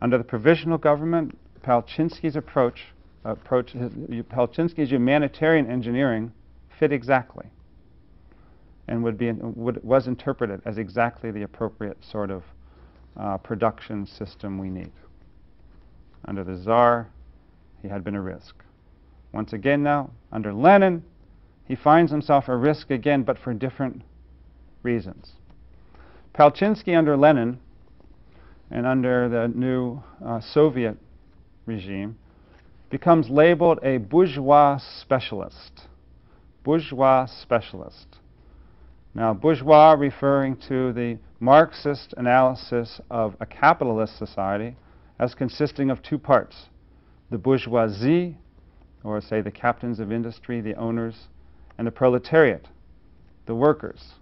Under the provisional government, Palchinsky's Palchinsky's humanitarian engineering fit exactly, and was interpreted as exactly the appropriate sort of production system we need. Under the Tsar, he had been a risk. Once again now, under Lenin, he finds himself a risk again, but for different reasons. Palchinsky under Lenin and under the new Soviet regime becomes labeled a bourgeois specialist. Bourgeois specialist. Now, bourgeois referring to the Marxist analysis of a capitalist society as consisting of two parts: the bourgeoisie, or say the captains of industry, the owners, and the proletariat, the workers.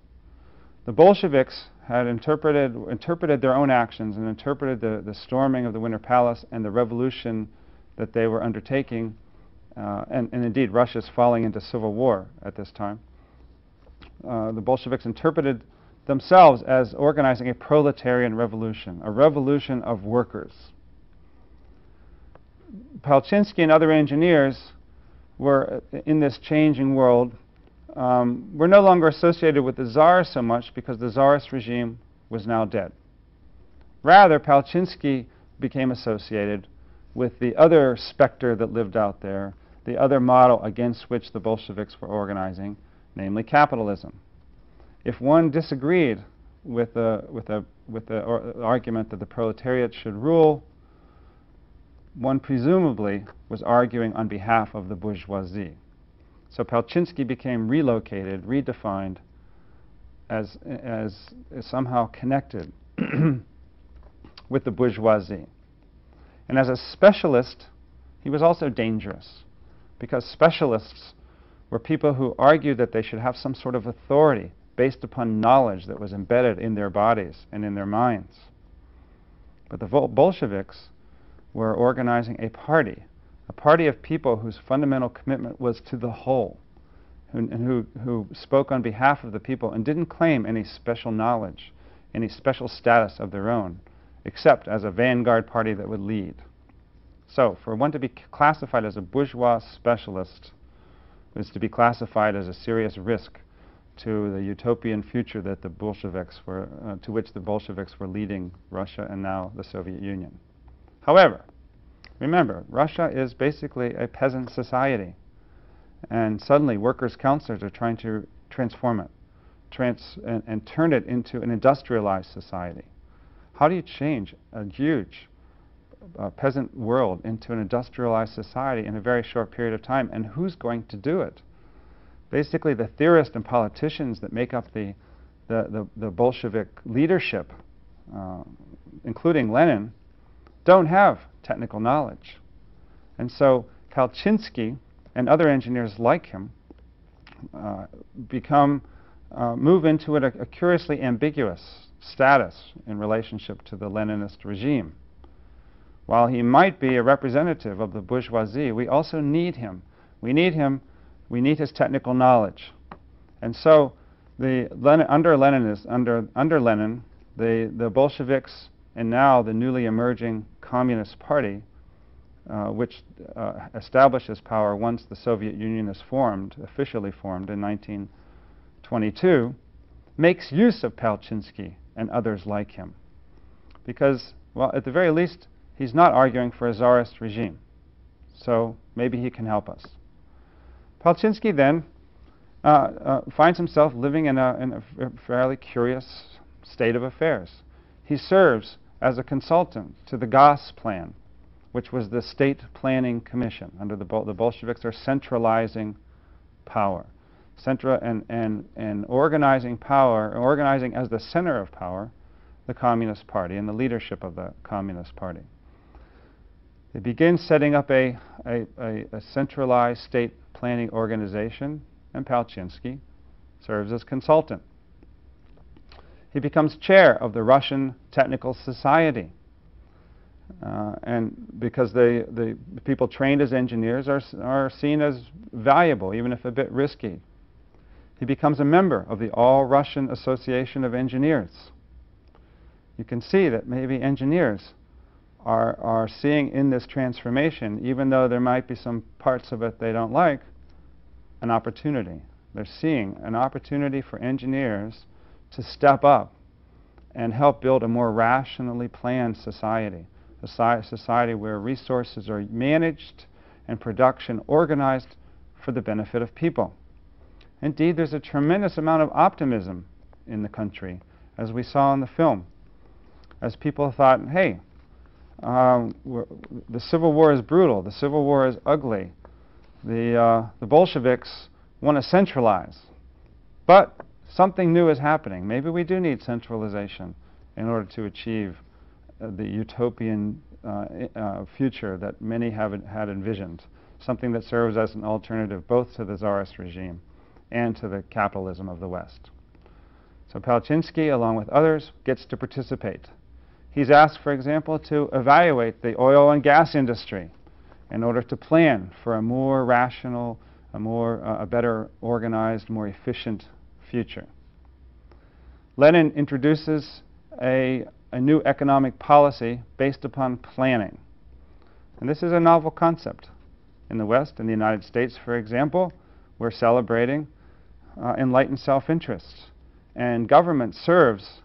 The Bolsheviks had interpreted their own actions and interpreted the storming of the Winter Palace and the revolution that they were undertaking, and indeed Russia's falling into civil war at this time. The Bolsheviks interpreted themselves as organizing a proletarian revolution, a revolution of workers. Palchinsky and other engineers were, in this changing world, were no longer associated with the Tsar so much because the Tsarist regime was now dead. Rather, Palchinsky became associated with the other specter that lived out there, the other model against which the Bolsheviks were organizing, namely capitalism. If one disagreed with the argument that the proletariat should rule, one presumably was arguing on behalf of the bourgeoisie. So Palchinsky became relocated, redefined as somehow connected with the bourgeoisie. And as a specialist, he was also dangerous, because specialists were people who argued that they should have some sort of authority based upon knowledge that was embedded in their bodies and in their minds. But the Bolsheviks were organizing a party of people whose fundamental commitment was to the whole, who spoke on behalf of the people and didn't claim any special knowledge, any special status of their own, except as a vanguard party that would lead. So, for one to be classified as a bourgeois specialist was to be classified as a serious risk to the utopian future that the Bolsheviks were, to which the Bolsheviks were leading Russia and now the Soviet Union. However, remember, Russia is basically a peasant society, and suddenly workers' councils are trying to transform it, and turn it into an industrialized society. How do you change a huge peasant world into an industrialized society in a very short period of time, and who's going to do it? Basically, the theorists and politicians that make up the Bolshevik leadership, including Lenin, don't have technical knowledge. And so Palchinsky and other engineers like him move into a curiously ambiguous status in relationship to the Leninist regime. While he might be a representative of the bourgeoisie, we also need him. We need his technical knowledge. And so under Lenin, the Bolsheviks and now the newly emerging Communist Party, which establishes power once the Soviet Union is officially formed in 1922, makes use of Palchinsky and others like him. Because, well, at the very least, he's not arguing for a Tsarist regime. So maybe he can help us. Palchinsky then finds himself living in a fairly curious state of affairs. He serves as a consultant to the GOS plan, which was the State Planning Commission. Under the Bolsheviks are centralizing power, and organizing power, organizing as the center of power, the Communist Party and the leadership of the Communist Party. They begin setting up a centralized state planning organization, and Palchinsky serves as consultant. He becomes chair of the Russian Technical Society, and because the people trained as engineers are seen as valuable, even if a bit risky. He becomes a member of the All-Russian Association of Engineers. You can see that maybe engineers are seeing in this transformation, even though there might be some parts of it they don't like, an opportunity. They're seeing an opportunity for engineers to step up and help build a more rationally planned society, a society where resources are managed and production organized for the benefit of people. Indeed, there's a tremendous amount of optimism in the country, as we saw in the film, as people thought, hey, the Civil War is brutal, the Civil War is ugly, the Bolsheviks want to centralize, but something new is happening. Maybe we do need centralization in order to achieve the utopian future that many had envisioned, something that serves as an alternative both to the Tsarist regime and to the capitalism of the West. So Palchinsky, along with others, gets to participate. He's asked, for example, to evaluate the oil and gas industry in order to plan for a more rational, a better organized, more efficient future. Lenin introduces a new economic policy based upon planning. And this is a novel concept. In the West, in the United States, for example, we're celebrating enlightened self-interest. And government serves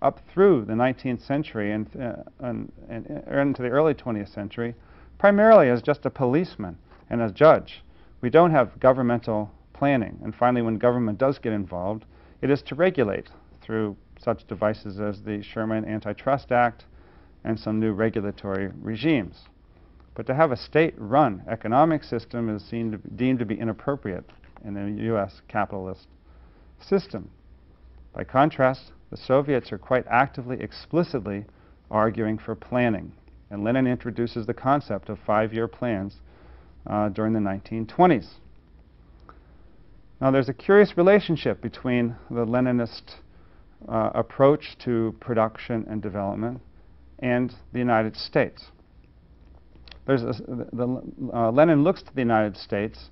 up through the 19th century and into the early 20th century primarily as just a policeman and a judge. We don't have governmental planning. And finally, when government does get involved, it is to regulate through such devices as the Sherman Antitrust Act and some new regulatory regimes. But to have a state-run economic system is deemed to be inappropriate in the U.S. capitalist system. By contrast, the Soviets are quite actively, explicitly arguing for planning. And Lenin introduces the concept of 5-year plans during the 1920s. Now, there's a curious relationship between the Leninist approach to production and development and the United States. Lenin looks to the United States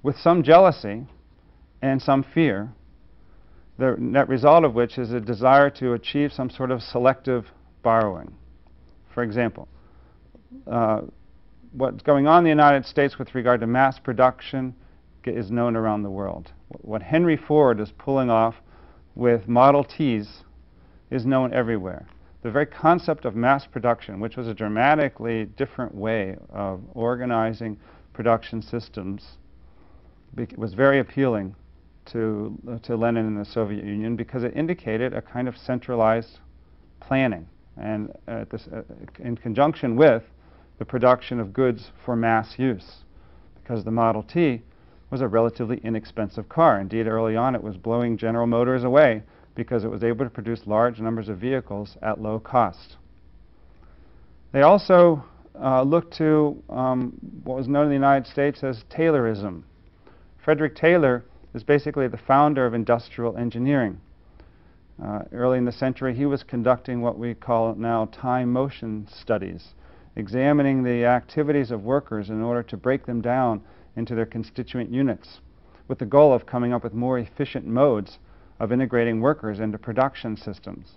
with some jealousy and some fear, the net result of which is a desire to achieve some sort of selective borrowing. For example, what's going on in the United States with regard to mass production is known around the world. What Henry Ford is pulling off with Model Ts is known everywhere. The very concept of mass production, which was a dramatically different way of organizing production systems, was very appealing to Lenin and the Soviet Union because it indicated a kind of centralized planning, and in conjunction with the production of goods for mass use, because the Model T was a relatively inexpensive car. Indeed, early on it was blowing General Motors away because it was able to produce large numbers of vehicles at low cost. They also looked to what was known in the United States as Taylorism. Frederick Taylor is basically the founder of industrial engineering. Early in the century, he was conducting what we call now time-motion studies, examining the activities of workers in order to break them down into their constituent units, with the goal of coming up with more efficient modes of integrating workers into production systems.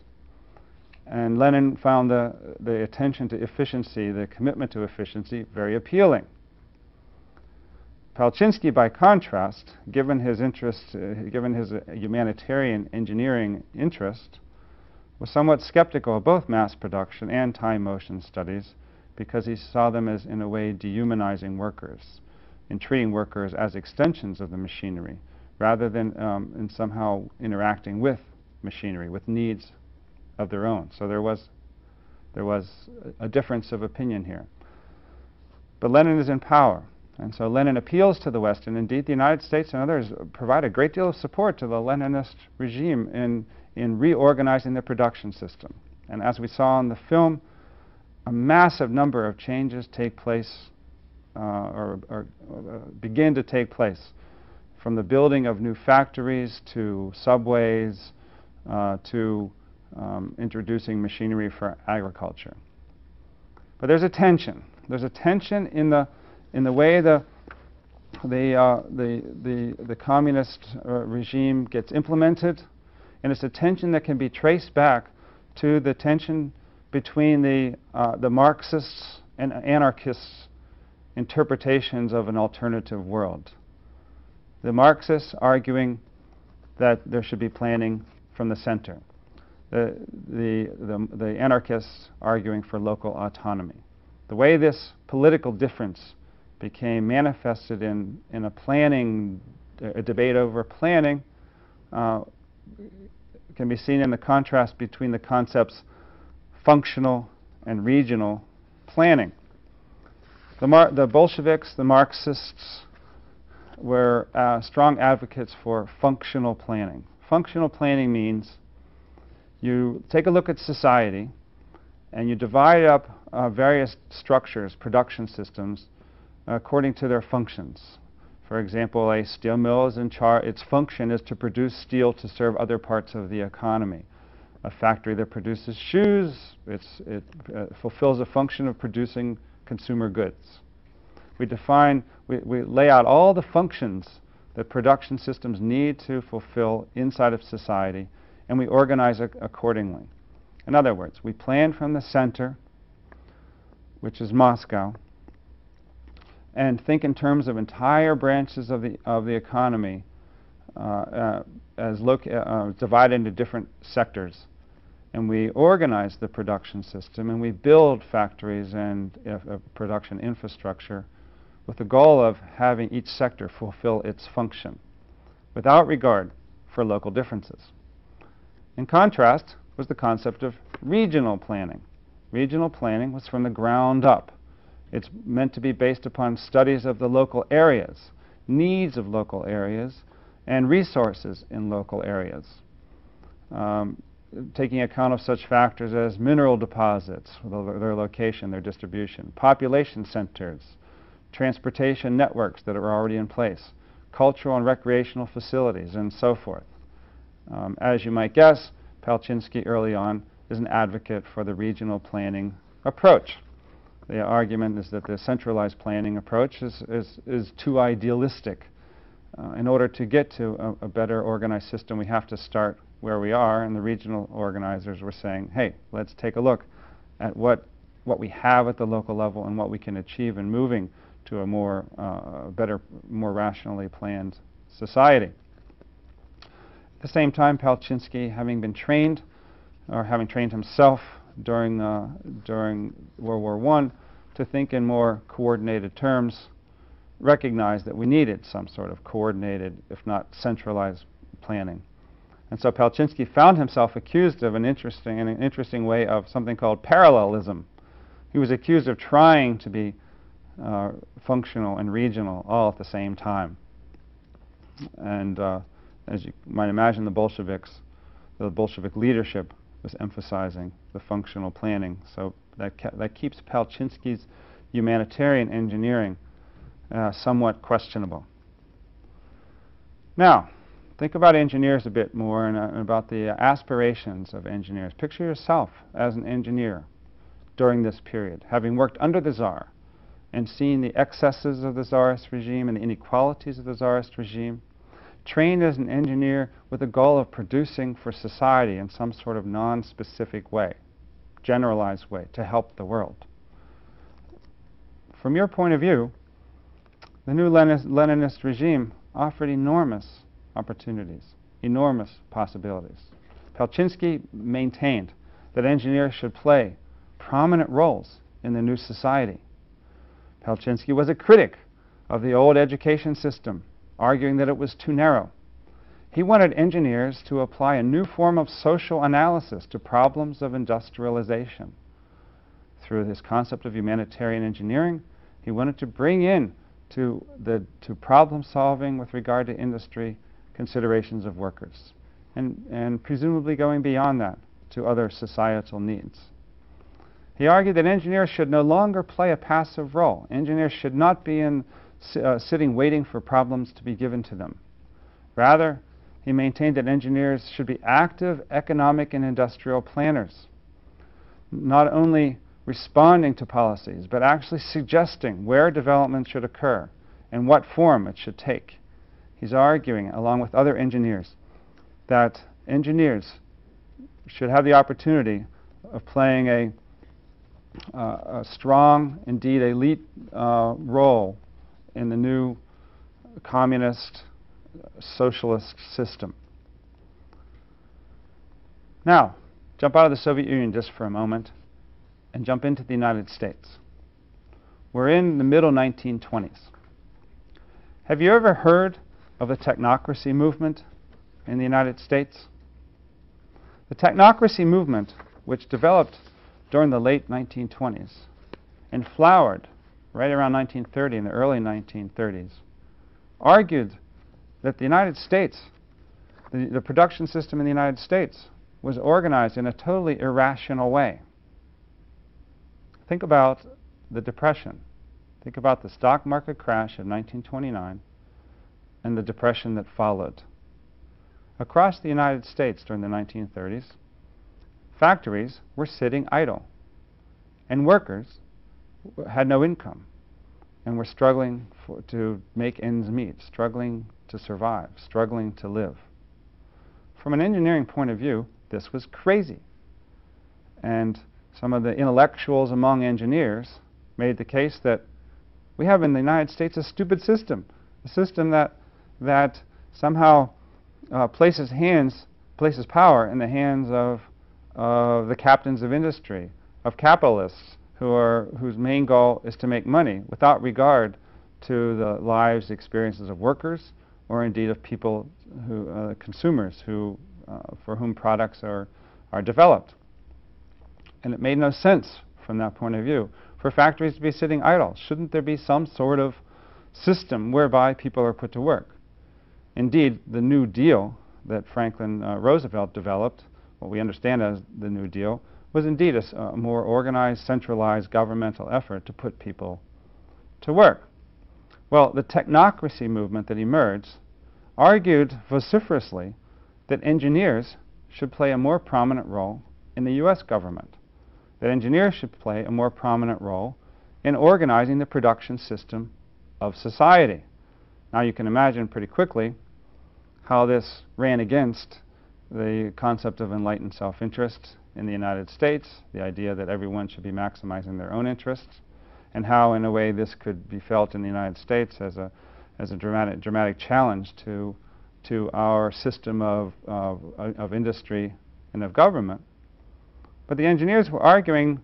And Lenin found the attention to efficiency, the commitment to efficiency, very appealing. Palchinsky, by contrast, given his interest, given his humanitarian engineering interest, was somewhat skeptical of both mass production and time-motion studies because he saw them as, in a way, dehumanizing workers, in treating workers as extensions of the machinery, rather than in somehow interacting with machinery, with needs of their own. So there was a difference of opinion here. But Lenin is in power. And so Lenin appeals to the West, and indeed the United States and others provide a great deal of support to the Leninist regime in reorganizing the production system. And as we saw in the film, a massive number of changes take place, or begin to take place, from the building of new factories to subways to introducing machinery for agriculture. But there's a tension. There's a tension in the way the communist regime gets implemented, and it's a tension that can be traced back to the tension between the Marxists and anarchists' interpretations of an alternative world. The Marxists arguing that there should be planning from the center. The anarchists arguing for local autonomy. The way this political difference became manifested in a debate over planning can be seen in the contrast between the concepts functional and regional planning. The Bolsheviks, the Marxists, were strong advocates for functional planning. Functional planning means you take a look at society and you divide up various structures, production systems, according to their functions. For example, a steel mill is its function is to produce steel to serve other parts of the economy. A factory that produces shoes, it fulfills a function of producing consumer goods. We lay out all the functions that production systems need to fulfill inside of society, and we organize it accordingly. In other words, we plan from the center, which is Moscow, and think in terms of entire branches of the economy divided into different sectors. And we organize the production system, and we build factories and production infrastructure with the goal of having each sector fulfill its function without regard for local differences. In contrast was the concept of regional planning. Regional planning was from the ground up. It's meant to be based upon studies of the local areas, needs of local areas, and resources in local areas, taking account of such factors as mineral deposits, their location, their distribution, population centers, transportation networks that are already in place, cultural and recreational facilities, and so forth. As you might guess, Palchinsky early on is an advocate for the regional planning approach. The argument is that the centralized planning approach is too idealistic. In order to get to a better organized system, we have to start where we are, and the regional organizers were saying, hey, let's take a look at what we have at the local level and what we can achieve in moving to a better, more rationally planned society. At the same time, Palchinsky, having trained himself during World War I to think in more coordinated terms, recognized that we needed some sort of coordinated, if not centralized, planning. And so Palchinsky found himself accused of an interesting way of something called parallelism. He was accused of trying to be functional and regional all at the same time. And as you might imagine, the Bolshevik leadership was emphasizing the functional planning. So that keeps Palchinsky's humanitarian engineering somewhat questionable. Now, think about engineers a bit more and about the aspirations of engineers. Picture yourself as an engineer during this period, having worked under the Tsar and seen the excesses of the Tsarist regime and the inequalities of the Tsarist regime, trained as an engineer with the goal of producing for society in some sort of non-specific way, generalized way, to help the world. From your point of view, the new Leninist regime offered enormous opportunities, enormous possibilities. Palchinsky maintained that engineers should play prominent roles in the new society. Palchinsky was a critic of the old education system, arguing that it was too narrow. He wanted engineers to apply a new form of social analysis to problems of industrialization. Through this concept of humanitarian engineering, he wanted to bring in to problem solving with regard to industry considerations of workers, and presumably going beyond that to other societal needs. He argued that engineers should no longer play a passive role. Engineers should not be sitting waiting for problems to be given to them. Rather, he maintained that engineers should be active economic and industrial planners, not only responding to policies, but actually suggesting where development should occur and what form it should take. He's arguing, along with other engineers, that engineers should have the opportunity of playing a strong, indeed elite role in the new communist socialist system. Now, jump out of the Soviet Union just for a moment and jump into the United States. We're in the middle 1920s. Have you ever heard of the Technocracy movement in the United States? The Technocracy movement, which developed during the late 1920s and flowered right around 1930 in the early 1930s, argued that the United States, the production system in the United States, was organized in a totally irrational way. Think about the Depression. Think about the stock market crash of 1929 and the Depression that followed. Across the United States during the 1930s, factories were sitting idle, and workers had no income and were struggling to make ends meet, struggling to survive, struggling to live. From an engineering point of view, this was crazy. And some of the intellectuals among engineers made the case that we have in the United States a stupid system, a system that somehow places power in the hands of the captains of industry, of capitalists whose main goal is to make money without regard to the lives, experiences of workers, or indeed of people consumers for whom products are developed. And it made no sense from that point of view for factories to be sitting idle. Shouldn't there be some sort of system whereby people are put to work? Indeed, the New Deal that Franklin Roosevelt developed, what we understand as the New Deal, was indeed a more organized, centralized governmental effort to put people to work. Well, the technocracy movement that emerged argued vociferously that engineers should play a more prominent role in the U.S. government, that engineers should play a more prominent role in organizing the production system of society. Now you can imagine pretty quickly how this ran against the concept of enlightened self-interest in the United States, the idea that everyone should be maximizing their own interests, and how in a way this could be felt in the United States as a dramatic challenge to our system of industry and of government. But the engineers were arguing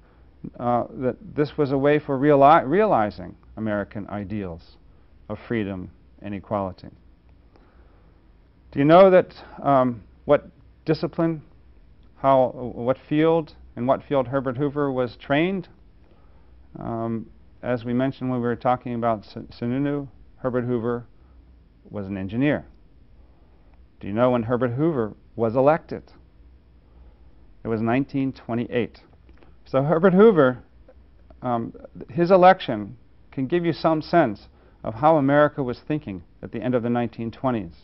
that this was a way for realizing American ideals of freedom and equality. Do you know that what discipline, what field Herbert Hoover was trained? As we mentioned when we were talking about Sununu, Herbert Hoover was an engineer. Do you know when Herbert Hoover was elected? It was 1928. So Herbert Hoover, his election can give you some sense of how America was thinking at the end of the 1920s.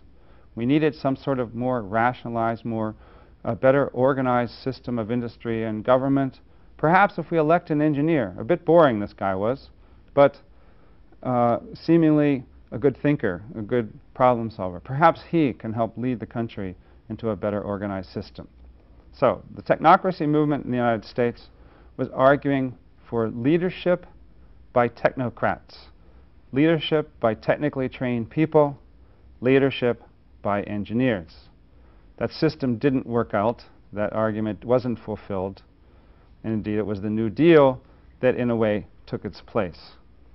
We needed some sort of more rationalized, better organized system of industry and government. Perhaps if we elect an engineer, a bit boring this guy was, but seemingly a good thinker, a good problem solver. Perhaps he can help lead the country into a better organized system. So the technocracy movement in the United States was arguing for leadership by technocrats, leadership by technically trained people, leadership by engineers. That system didn't work out. That argument wasn't fulfilled. And indeed, it was the New Deal that in a way took its place,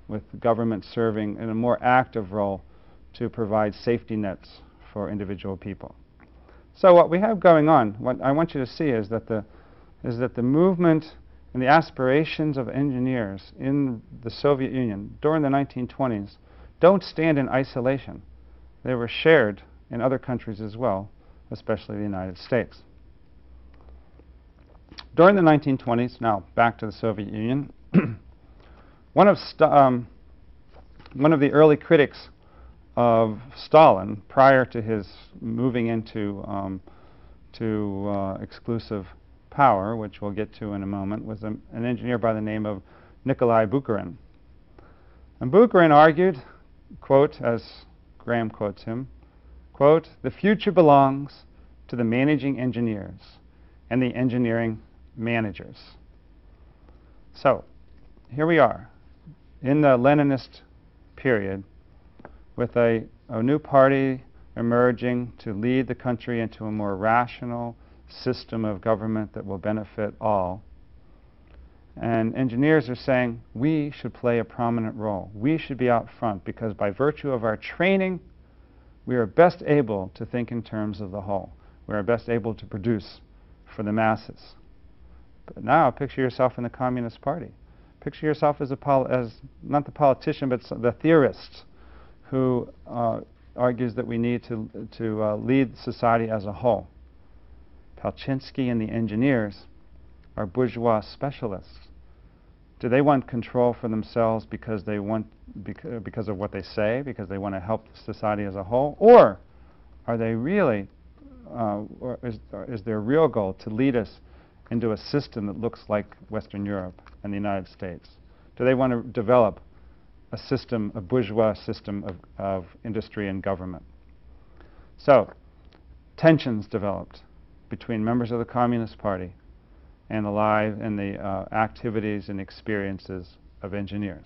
with the government serving in a more active role to provide safety nets for individual people. So what we have going on, what I want you to see is that the movement and the aspirations of engineers in the Soviet Union during the 1920s don't stand in isolation. They were shared in other countries as well, especially the United States. During the 1920s, now back to the Soviet Union, one of the early critics of Stalin, prior to his moving into exclusive power, which we'll get to in a moment, was an engineer by the name of Nikolai Bukharin. And Bukharin argued, quote, as Graham quotes him, quote, "The future belongs to the managing engineers and the engineering managers." So, here we are, in the Leninist period, with a new party emerging to lead the country into a more rational system of government that will benefit all. And engineers are saying, we should play a prominent role. We should be out front, because by virtue of our training, we are best able to think in terms of the whole. We are best able to produce for the masses. But now, picture yourself in the Communist Party. Picture yourself as not the politician, but the theorist who argues that we need to lead society as a whole. Palchinsky and the engineers are bourgeois specialists. Do they want control for themselves because they want because of what they say, because they want to help society as a whole, or are they really, or is their real goal to lead us into a system that looks like Western Europe and the United States? Do they want to develop a system, a bourgeois system of industry and government? So, tensions developed between members of the Communist Party and the activities and experiences of engineers.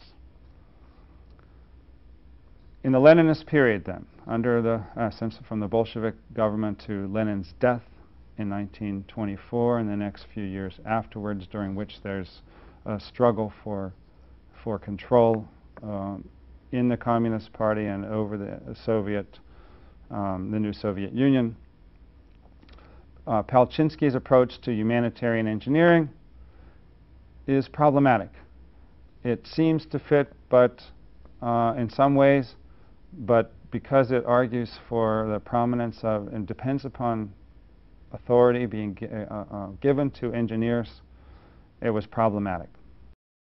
In the Leninist period, then, under the from the Bolshevik government to Lenin's death in 1924, and the next few years afterwards, during which there's a struggle for control in the Communist Party and over the new Soviet Union. Palchinsky's approach to humanitarian engineering is problematic. It seems to fit, but in some ways, but because it argues for the prominence of and depends upon authority being given to engineers, it was problematic.